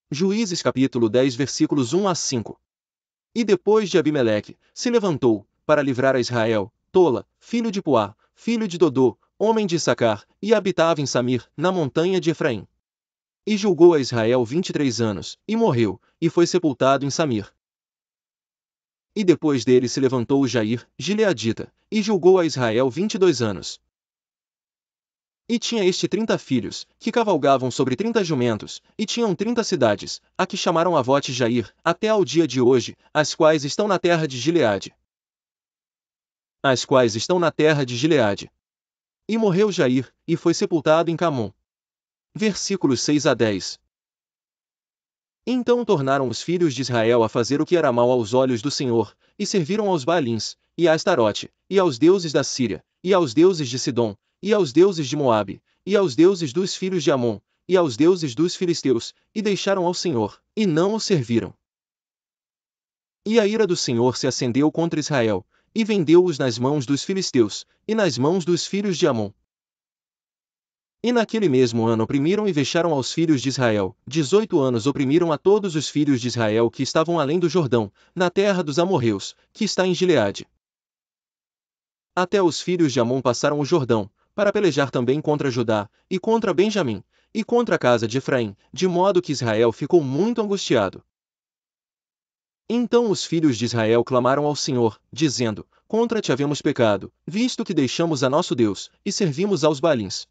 Juízes capítulo 10 versículos 1 a 5. E depois de Abimeleque, se levantou, para livrar a Israel, Tola, filho de Puá, filho de Dodô, homem de Issacar, e habitava em Samir, na montanha de Efraim. E julgou a Israel 23 anos, e morreu, e foi sepultado em Samir. E depois dele se levantou Jair, gileadita, e julgou a Israel 22 anos. E tinha este 30 filhos, que cavalgavam sobre 30 jumentos, e tinham 30 cidades, a que chamaram Avote Jair, até ao dia de hoje, as quais estão na terra de Gileade. As quais estão na terra de Gileade. E morreu Jair, e foi sepultado em Camom. Versículos 6 a 10. Então tornaram os filhos de Israel a fazer o que era mal aos olhos do Senhor, e serviram aos Baalins, e a Astarote, e aos deuses da Síria, e aos deuses de Sidom, e aos deuses de Moabe, e aos deuses dos filhos de Amon, e aos deuses dos filisteus, e deixaram ao Senhor, e não o serviram. E a ira do Senhor se acendeu contra Israel, e vendeu-os nas mãos dos filisteus, e nas mãos dos filhos de Amon. E naquele mesmo ano oprimiram e vexaram aos filhos de Israel, 18 anos oprimiram a todos os filhos de Israel que estavam além do Jordão, na terra dos amorreus, que está em Gileade. Até os filhos de Amon passaram o Jordão, para pelejar também contra Judá, e contra Benjamim, e contra a casa de Efraim, de modo que Israel ficou muito angustiado. Então os filhos de Israel clamaram ao Senhor, dizendo: Contra ti havemos pecado, visto que deixamos a nosso Deus, e servimos aos Baalins.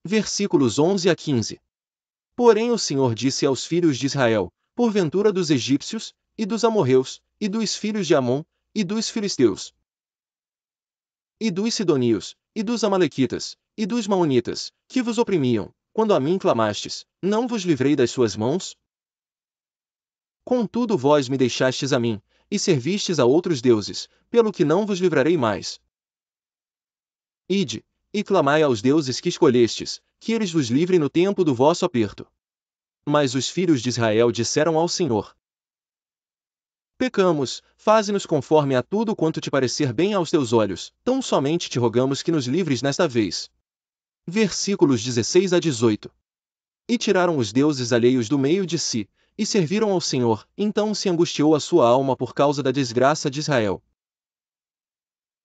Versículos 11 a 15. Porém o Senhor disse aos filhos de Israel: Porventura dos egípcios, e dos amorreus, e dos filhos de Amon, e dos filisteus, e dos sidonios, e dos amalequitas, e dos maonitas, que vos oprimiam, quando a mim clamastes, não vos livrei das suas mãos? Contudo vós me deixastes a mim, e servistes a outros deuses, pelo que não vos livrarei mais. Ide, e clamai aos deuses que escolhestes, que eles vos livrem no tempo do vosso aperto. Mas os filhos de Israel disseram ao Senhor: Pecamos, faze-nos conforme a tudo quanto te parecer bem aos teus olhos, tão somente te rogamos que nos livres nesta vez. Versículos 16 a 18. E tiraram os deuses alheios do meio de si, e serviram ao Senhor, então se angustiou a sua alma por causa da desgraça de Israel.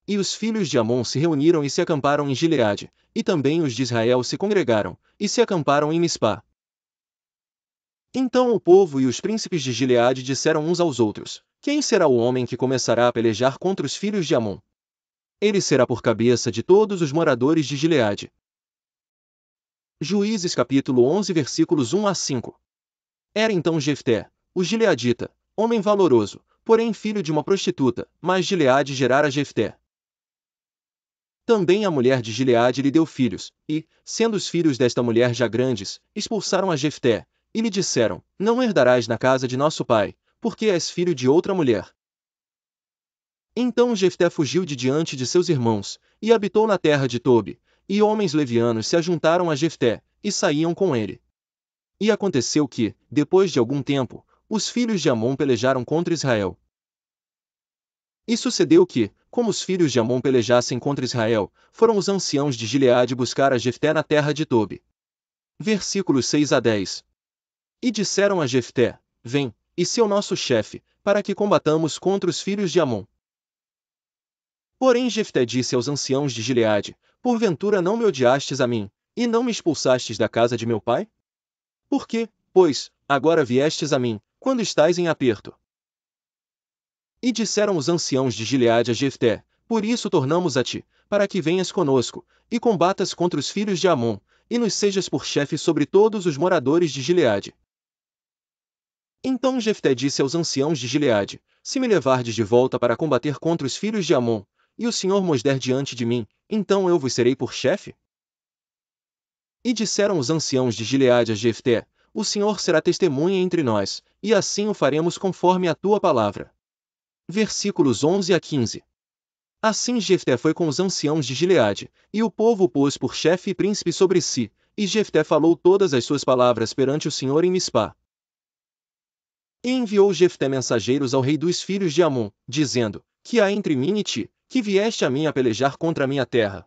E os filhos de Amon se reuniram e se acamparam em Gileade, e também os de Israel se congregaram, e se acamparam em Mispá. Então o povo e os príncipes de Gileade disseram uns aos outros: Quem será o homem que começará a pelejar contra os filhos de Amon? Ele será por cabeça de todos os moradores de Gileade. Juízes capítulo 11 versículos 1 a 5. Era então Jefté, o gileadita, homem valoroso, porém filho de uma prostituta, mas Gileade gerara Jefté. Também a mulher de Gileade lhe deu filhos, e, sendo os filhos desta mulher já grandes, expulsaram a Jefté, e lhe disseram: Não herdarás na casa de nosso pai, porque és filho de outra mulher. Então Jefté fugiu de diante de seus irmãos, e habitou na terra de Tobi, e homens levianos se ajuntaram a Jefté, e saíam com ele. E aconteceu que, depois de algum tempo, os filhos de Amon pelejaram contra Israel. E sucedeu que, como os filhos de Amon pelejassem contra Israel, foram os anciãos de Gileade buscar a Jefté na terra de Tobi. Versículos 6 a 10. E disseram a Jefté: Vem, e se o nosso chefe, para que combatamos contra os filhos de Amon. Porém Jefté disse aos anciãos de Gileade: Porventura não me odiastes a mim, e não me expulsastes da casa de meu pai? Por que, pois, agora viestes a mim, quando estais em aperto? E disseram os anciãos de Gileade a Jefté: Por isso tornamos a ti, para que venhas conosco, e combatas contra os filhos de Amon, e nos sejas por chefe sobre todos os moradores de Gileade. Então Jefté disse aos anciãos de Gileade: Se me levardes de volta para combater contra os filhos de Amon, e o Senhor mos der diante de mim, então eu vos serei por chefe? E disseram os anciãos de Gileade a Jefté: O Senhor será testemunha entre nós, e assim o faremos conforme a tua palavra. Versículos 11 a 15. Assim Jefté foi com os anciãos de Gileade, e o povo o pôs por chefe e príncipe sobre si, e Jefté falou todas as suas palavras perante o Senhor em Mispá. E enviou Jefté mensageiros ao rei dos filhos de Amon, dizendo: Que há entre mim e ti, que vieste a mim a pelejar contra a minha terra?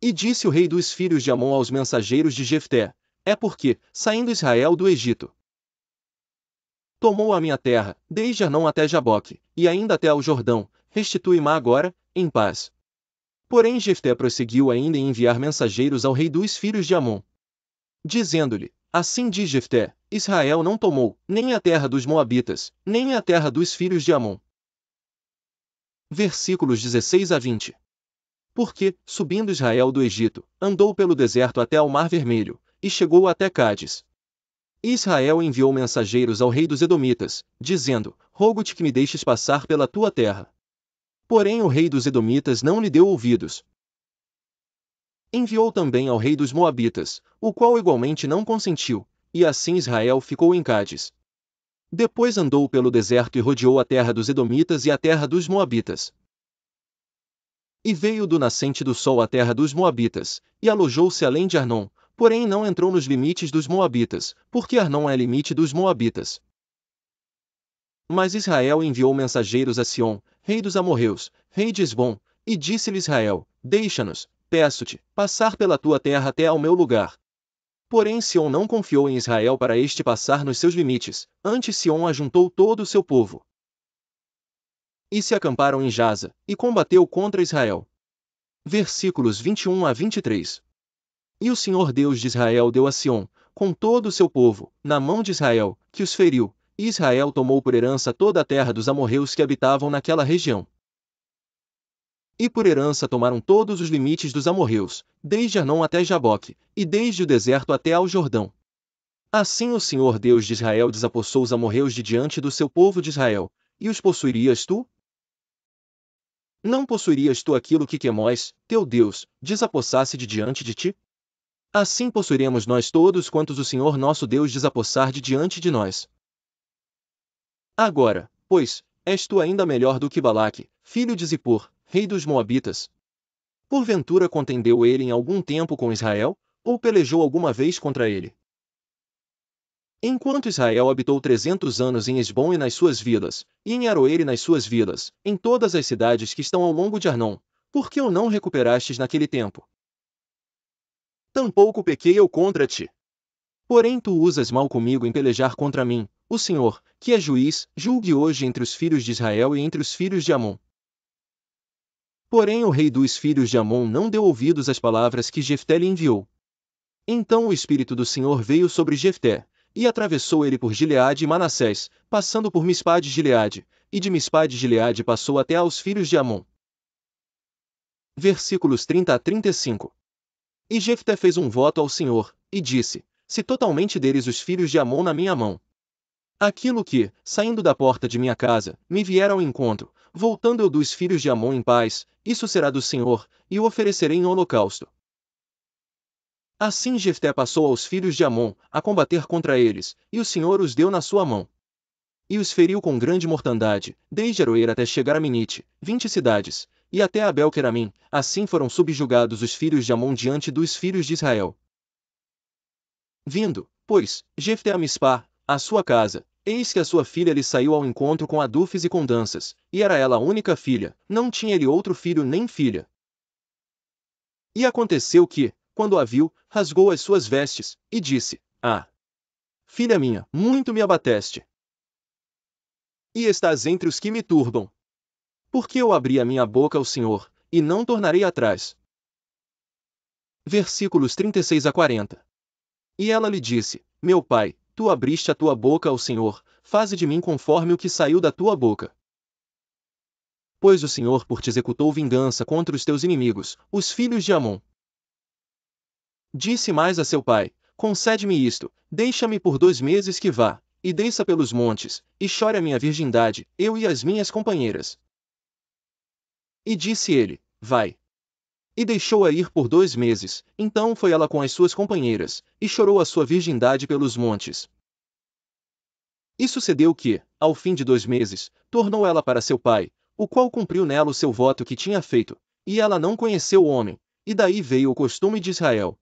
E disse o rei dos filhos de Amon aos mensageiros de Jefté: é porque, saindo Israel do Egito, tomou a minha terra, desde Arnon até Jaboque, e ainda até ao Jordão, restitui-ma agora, em paz. Porém Jefté prosseguiu ainda em enviar mensageiros ao rei dos filhos de Amon, dizendo-lhe: Assim diz Jefté, Israel não tomou, nem a terra dos Moabitas, nem a terra dos filhos de Amon. Versículos 16 a 20. Porque, subindo Israel do Egito, andou pelo deserto até ao Mar Vermelho, e chegou até Cádiz. Israel enviou mensageiros ao rei dos Edomitas, dizendo: Rogo-te que me deixes passar pela tua terra. Porém o rei dos Edomitas não lhe deu ouvidos. Enviou também ao rei dos Moabitas, o qual igualmente não consentiu, e assim Israel ficou em Cádiz. Depois andou pelo deserto e rodeou a terra dos Edomitas e a terra dos Moabitas. E veio do nascente do sol à terra dos Moabitas, e alojou-se além de Arnon, porém não entrou nos limites dos Moabitas, porque Arnon é limite dos Moabitas. Mas Israel enviou mensageiros a Sion, rei dos amorreus, rei de Esbom, e disse-lhe Israel: Deixa-nos, peço-te, passar pela tua terra até ao meu lugar. Porém Sion não confiou em Israel para este passar nos seus limites, antes Sion ajuntou todo o seu povo. E se acamparam em Jaza, e combateu contra Israel. Versículos 21 a 23. E o Senhor Deus de Israel deu a Sion, com todo o seu povo, na mão de Israel, que os feriu, e Israel tomou por herança toda a terra dos amorreus que habitavam naquela região. E por herança tomaram todos os limites dos amorreus, desde Arnon até Jaboque, e desde o deserto até ao Jordão. Assim o Senhor Deus de Israel desapossou os amorreus de diante do seu povo de Israel, e os possuirias tu? Não possuirias tu aquilo que Quemós, teu Deus, desapossasse de diante de ti? Assim possuiremos nós todos quantos o Senhor nosso Deus desapossar de diante de nós. Agora, pois, és tu ainda melhor do que Balaque, filho de Zippor, rei dos Moabitas? Porventura contendeu ele em algum tempo com Israel, ou pelejou alguma vez contra ele? Enquanto Israel habitou 300 anos em Esbom e nas suas vilas, e em Aroer e nas suas vilas, em todas as cidades que estão ao longo de Arnon, por que o não recuperastes naquele tempo? Tampouco pequei eu contra ti. Porém tu usas mal comigo em pelejar contra mim, o Senhor, que é juiz, julgue hoje entre os filhos de Israel e entre os filhos de Amon. Porém o rei dos filhos de Amon não deu ouvidos às palavras que Jefté lhe enviou. Então o Espírito do Senhor veio sobre Jefté, e atravessou ele por Gileade e Manassés, passando por Mispá de Gileade, e de Mispá de Gileade passou até aos filhos de Amon. Versículos 30 a 35. E Jefté fez um voto ao Senhor, e disse: Se totalmente deres os filhos de Amon na minha mão, aquilo que, saindo da porta de minha casa, me vier ao encontro, voltando eu dos filhos de Amon em paz, isso será do Senhor, e o oferecerei em holocausto. Assim Jefté passou aos filhos de Amon, a combater contra eles, e o Senhor os deu na sua mão. E os feriu com grande mortandade, desde Aroer até chegar a Minite, 20 cidades, e até Abel-Queramim, assim foram subjugados os filhos de Amon diante dos filhos de Israel. Vindo, pois, Jefté a Mispá, à sua casa, eis que a sua filha lhe saiu ao encontro com adufes e com danças, e era ela a única filha, não tinha ele outro filho nem filha. E aconteceu que, quando a viu, rasgou as suas vestes, e disse: Ah! Filha minha, muito me abateste. E estás entre os que me turbam. Porque eu abri a minha boca ao Senhor, e não tornarei atrás. Versículos 36 a 40. E ela lhe disse: Meu pai, tu abriste a tua boca ao Senhor, faze de mim conforme o que saiu da tua boca. Pois o Senhor por ti executou vingança contra os teus inimigos, os filhos de Amon. Disse mais a seu pai: Concede-me isto, deixa-me por 2 meses que vá, e desça pelos montes, e chore a minha virgindade, eu e as minhas companheiras. E disse ele: Vai. E deixou-a ir por 2 meses, então foi ela com as suas companheiras, e chorou a sua virgindade pelos montes. E sucedeu que, ao fim de 2 meses, tornou ela para seu pai, o qual cumpriu nela o seu voto que tinha feito, e ela não conheceu o homem, e daí veio o costume de Israel.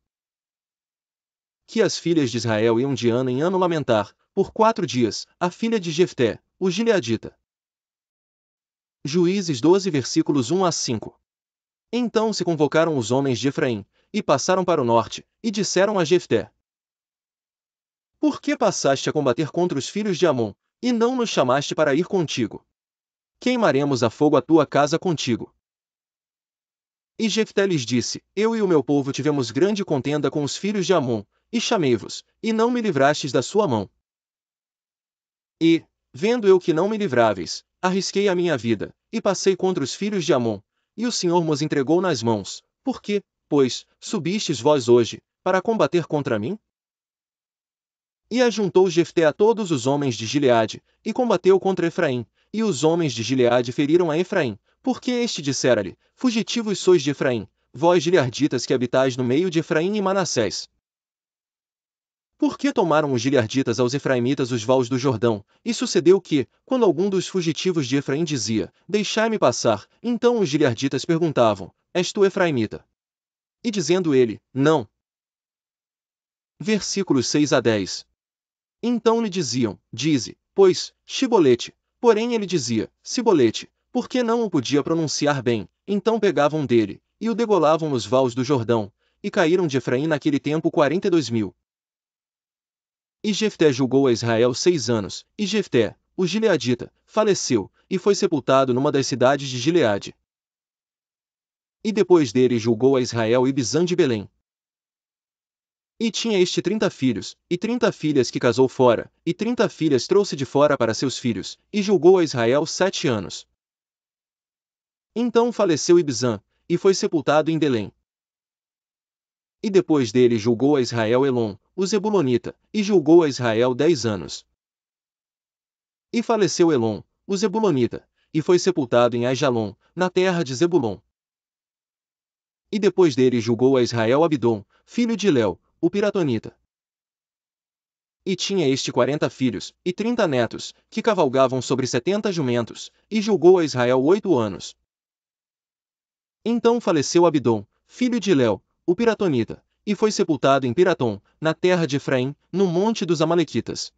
Que as filhas de Israel iam de ano em ano lamentar, por 4 dias, a filha de Jefté, o gileadita. Juízes 12 versículos 1 a 5. Então se convocaram os homens de Efraim, e passaram para o norte, e disseram a Jefté: Por que passaste a combater contra os filhos de Amon, e não nos chamaste para ir contigo? Queimaremos a fogo a tua casa contigo. E Jefté lhes disse: Eu e o meu povo tivemos grande contenda com os filhos de Amon, e chamei-vos, e não me livrastes da sua mão. E, vendo eu que não me livráveis, arrisquei a minha vida, e passei contra os filhos de Amon, e o Senhor nos entregou nas mãos. Por que, pois, subistes vós hoje, para combater contra mim? E ajuntou Jefté a todos os homens de Gileade, e combateu contra Efraim, e os homens de Gileade feriram a Efraim, porque este dissera-lhe: Fugitivos sois de Efraim, vós gileaditas que habitais no meio de Efraim e Manassés. Por que tomaram os gileaditas aos efraimitas os vales do Jordão? E sucedeu que, quando algum dos fugitivos de Efraim dizia: Deixai-me passar, então os gileaditas perguntavam: És tu efraimita? E dizendo ele: Não. Versículos 6 a 10. Então lhe diziam: Dize, pois, Shibolete. Porém ele dizia: Sibolete, porque não o podia pronunciar bem. Então pegavam dele, e o degolavam nos vales do Jordão, e caíram de Efraim naquele tempo 42.000. E Jefté julgou a Israel 6 anos, e Jefté, o gileadita, faleceu, e foi sepultado numa das cidades de Gileade. E depois dele julgou a Israel Ibzan de Belém. E tinha este 30 filhos, e 30 filhas que casou fora, e 30 filhas trouxe de fora para seus filhos, e julgou a Israel 7 anos. Então faleceu Ibzan, e foi sepultado em Belém. E depois dele julgou a Israel Elon, o Zebulonita, e julgou a Israel 10 anos. E faleceu Elon, o Zebulonita, e foi sepultado em Aijalon, na terra de Zebulon. E depois dele julgou a Israel Abidom, filho de Léu, o Piratonita. E tinha este 40 filhos, e 30 netos, que cavalgavam sobre 70 jumentos, e julgou a Israel 8 anos. Então faleceu Abidom, filho de Léu, o Piratonita, e foi sepultado em Piratom, na terra de Efraim, no monte dos Amalequitas.